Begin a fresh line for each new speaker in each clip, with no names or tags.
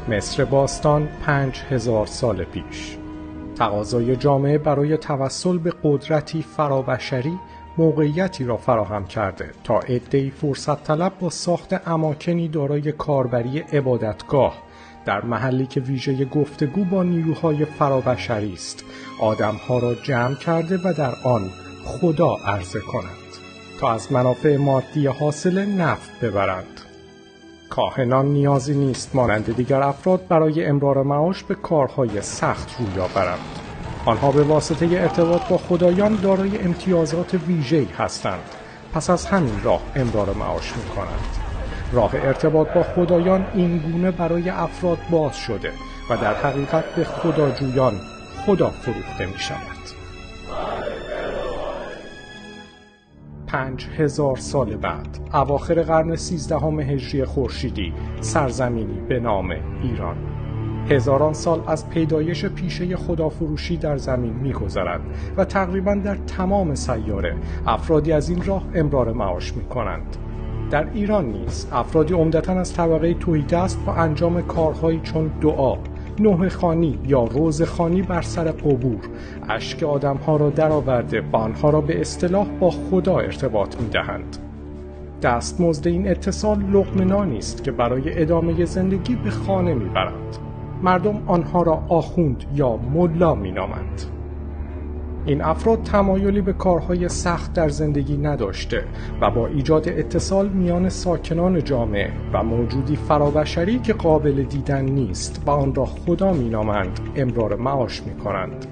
مصر باستان 5000 سال پیش. تقاضای جامعه برای توسل به قدرتی فرابشری موقعیتی را فراهم کرده تا عده‌ای فرصت طلب با ساخت اماکنی دارای کاربری عبادتگاه در محلی که ویژه گفتگو با نیروهای فرابشری است، آدمها را جمع کرده و در آن خدا عرضه کنند تا از منافع مادی حاصل نفع ببرند. کاهنان نیازی نیست مانند دیگر افراد برای امرار معاش به کارهای سخت روی آورند. آنها به واسطه ارتباط با خدایان دارای امتیازات ویژه‌ای هستند. پس از همین راه امرار معاش می‌کنند. راه ارتباط با خدایان این گونه برای افراد باز شده و در حقیقت به خداجویان خدا فروخته می‌شود. 5000 سال بعد، اواخر قرن 13 هجری خورشیدی، سرزمینی به نام ایران. هزاران سال از پیدایش پیشه خدافروشی در زمین می‌گذرد و تقریباً در تمام سیاره افرادی از این راه امرار معاش می‌کنند. در ایران نیز افرادی عمدتاً از طبقه توحیدست با انجام کارهایی چون دعا، نوحه خوانی یا روزه خوانی بر سر قبور، اشک آدمها را درآورده و آنها را به اصطلاح با خدا ارتباط می‌دهند. دستمزد این اتصال لقمه نانی است که برای ادامه زندگی به خانه می‌برند. مردم آنها را آخوند یا ملا می‌نامند. این افراد تمایلی به کارهای سخت در زندگی نداشته و با ایجاد اتصال میان ساکنان جامعه و موجودی فرابشری که قابل دیدن نیست و آن را خدا می‌نامند، امرار معاش می‌کنند.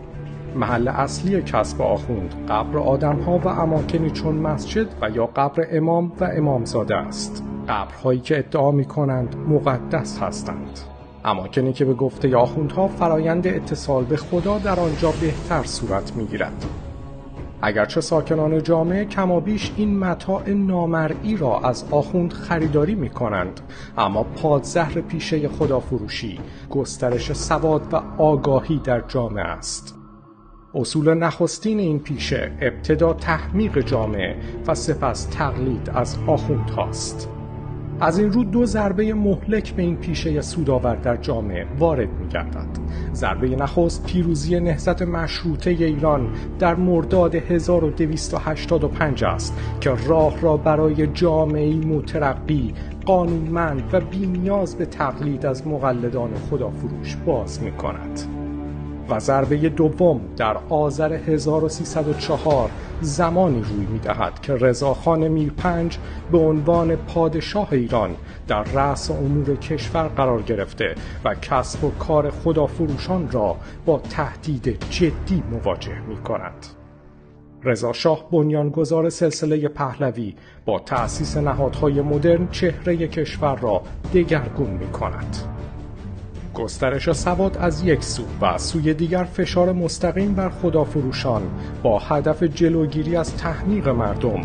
محل اصلی کسب آخوند قبر آدم‌ها و اماکنی چون مسجد و یا قبر امام و امامزاده است. قبرهایی که ادعا می‌کنند مقدس هستند. اماکنی که به گفته آخوندها فرایند اتصال به خدا در آنجا بهتر صورت می‌گیرد. اگرچه ساکنان جامعه کمابیش این متاع نامرئی را از آخوند خریداری می‌کنند، اما پادزهر پیشه خدافروشی گسترش سواد و آگاهی در جامعه است. اصول نخستین این پیشه ابتدا تحمیق جامعه و سپس تقلید از آخوندهاست. از این رو دو ضربه مهلک به این پیشه سودآور در جامعه وارد می‌گردد. ضربه نخست پیروزی نهضت مشروطه ایران در مرداد 1285 است که راه را برای جامعه‌ای مترقی، قانونمند و بی‌نیاز به تقلید از مقلدان خدافروش باز می‌کند. و ضربه دوم در آذر 1304 زمانی روی می‌دهد که رضاخان میرپنج به عنوان پادشاه ایران در رأس امور کشور قرار گرفته و کسب و کار خدافروشان را با تهدید جدی مواجه می‌کند. رضا شاه بنیانگذار سلسله پهلوی با تأسیس نهادهای مدرن چهره کشور را دگرگون می‌کند. گسترش سواد از یک سو و از سوی دیگر فشار مستقیم بر خدافروشان با هدف جلوگیری از تحمیق مردم،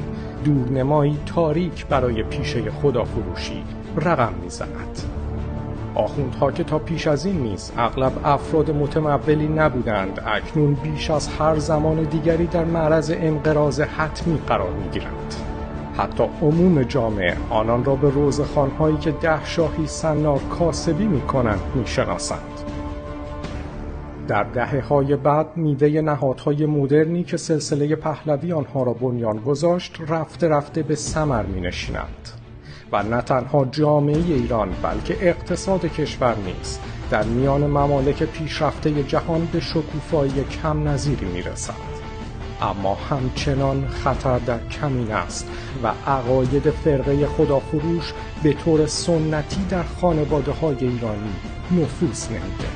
دورنمایی تاریک برای پیشه خدافروشی رقم می‌زند. آخوندها که تا پیش از این نیز اغلب افراد متمولی نبودند، اکنون بیش از هر زمان دیگری در معرض انقراض حتمی قرار می‌گیرند. حتی عموم جامعه آنان را به روزخوان‌هایی که 10 شاهی سنار کاسبی می‌کنند می‌شناسند. در دهه‌های بعد میوه نهادهای مدرنی که سلسله پهلوی آنها را بنیان گذاشت رفته رفته به ثمر می‌نشینند و نه تنها جامعه ایران بلکه اقتصاد کشور نیز در میان ممالک پیشرفته جهان به شکوفایی کم نظیری می‌رسد. اما همچنان خطر در کمین است و عقاید فرقه خدافروش به طور سنتی در خانواده‌های ایرانی نفوذ نمیده.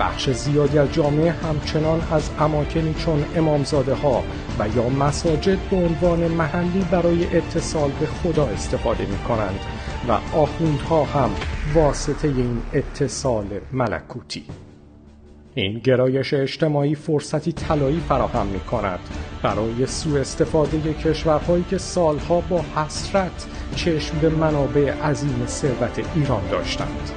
بخش زیادی از جامعه همچنان از اماکنی چون امامزاده‌ها و یا مساجد به عنوان محلی برای اتصال به خدا استفاده می‌کنند و آخوندها هم واسطه این اتصال ملکوتی. این گرایش اجتماعی فرصتی طلایی فراهم می‌کند برای سوء استفاده کشورهایی که سالها با حسرت چشم به منابع عظیم ثروت ایران داشتند.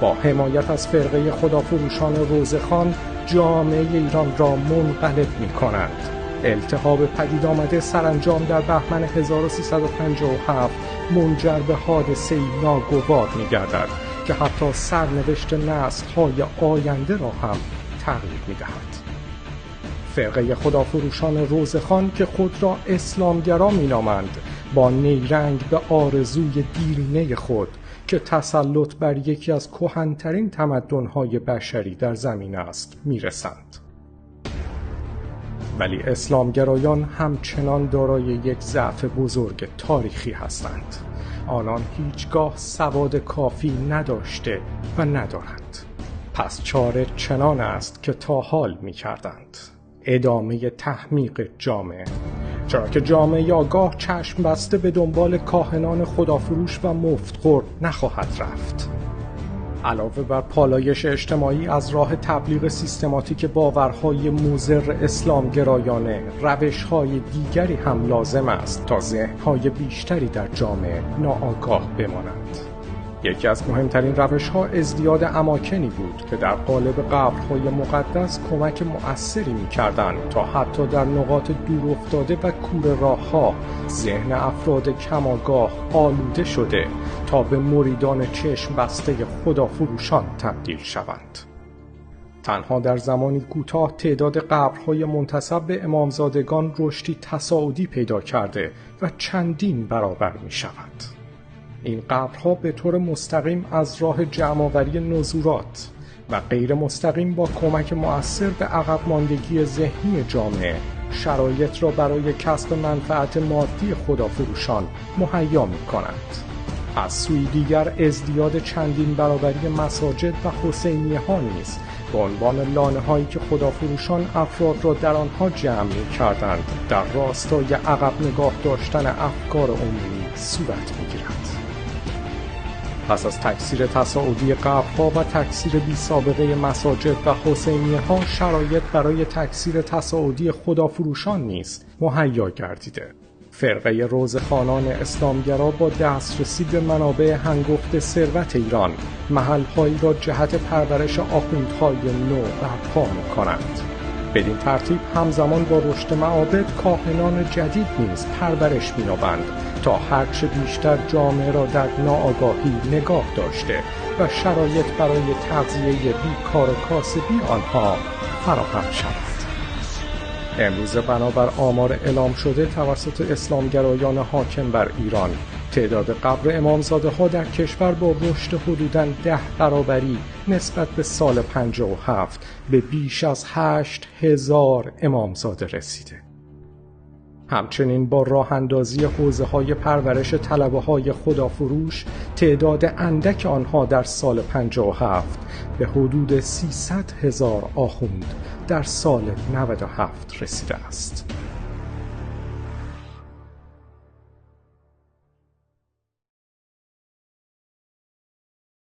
با حمایت از فرقه خدافروشان روزخوان جامعه ایران را منقلب می‌کنند. التهاب پدید آمده سرانجام در بهمن 1357 منجر به حادثه‌ای ناگوار می‌گردد که حتی سرنوشت نسل‌های آینده را هم تغییر می‌دهد. فرقه خدافروشان روزخوان که خود را اسلامگرا می‌نامند، با نیرنگ به آرزوی دیرینه خود که تسلط بر یکی از کهن‌ترین تمدن‌های بشری در زمین است می‌رسند. ولی اسلامگرایان همچنان دارای یک ضعف بزرگ تاریخی هستند. آنان هیچگاه سواد کافی نداشته و ندارند. پس چاره چنان است که تا حال می‌کردند: ادامه تحمیق جامعه. چرا که جامعه آگاه چشم بسته به دنبال کاهنان خدافروش و مفتخور نخواهد رفت. علاوه بر پالایش اجتماعی از راه تبلیغ سیستماتیک باورهای مضر اسلامگرایانه، روش‌های دیگری هم لازم است تا ذهن‌های بیشتری در جامعه ناآگاه بمانند. یکی از مهمترین روش‌ها ازدیاد اماکنی بود که در قالب قبرهای مقدس کمک مؤثری می‌کردند تا حتی در نقاط دور افتاده و کوره راه‌ها ذهن افراد کم‌آگاه آلوده شده تا به مریدان چشم بسته خدافروشان تبدیل شوند. تنها در زمانی کوتاه تعداد قبرهای منتسب به امامزادگان رشدی تصاعدی پیدا کرده و چندین برابر می‌شود. این قبرها به طور مستقیم از راه جمع‌آوری نزورات و غیر مستقیم با کمک مؤثر به عقب ماندگی ذهنی جامعه شرایط را برای کسب منفعت مادی خدافروشان مهیا می‌کنند. از سوی دیگر ازدیاد چندین برابری مساجد و حسینیه‌ها نیز به عنوان لانه‌هایی که خدافروشان افراد را در آنها جمع می‌کردند در راستای عقب نگاه داشتن افکار عمومی صورت می‌گیرد. پس از تکثیر تصاعدی قبرها و تکثیر بی سابقه مساجد و حسینیه‌ها، شرایط برای تکثیر تصاعدی خدافروشان نیز مهیا گردیده. فرقه روزخوانان اسلامگرا با دسترسی به منابع هنگفت ثروت ایران، محل‌هایی را جهت پرورش آخوندهای نو برپا می‌کنند. بدین ترتیب همزمان با رشد معابد، کاهنان جدید نیز پرورش می‌یابند تا هرچه بیشتر جامعه را در ناآگاهی نگاه داشته و شرایط برای تغذیه بیکار و کاسبی آنها فراهم شود. امروز بنابر آمار اعلام شده توسط اسلامگرایان حاکم بر ایران، تعداد قبر امامزاده‌ها در کشور با رشد حدوداً 10 برابری نسبت به سال 57 به بیش از 8,000 امامزاده رسیده. همچنین با راه اندازی حوزه‌های پرورش طلبه‌های خدافروش، تعداد اندک آنها در سال 57 به حدود 300,000 آخوند در سال 97 رسیده است.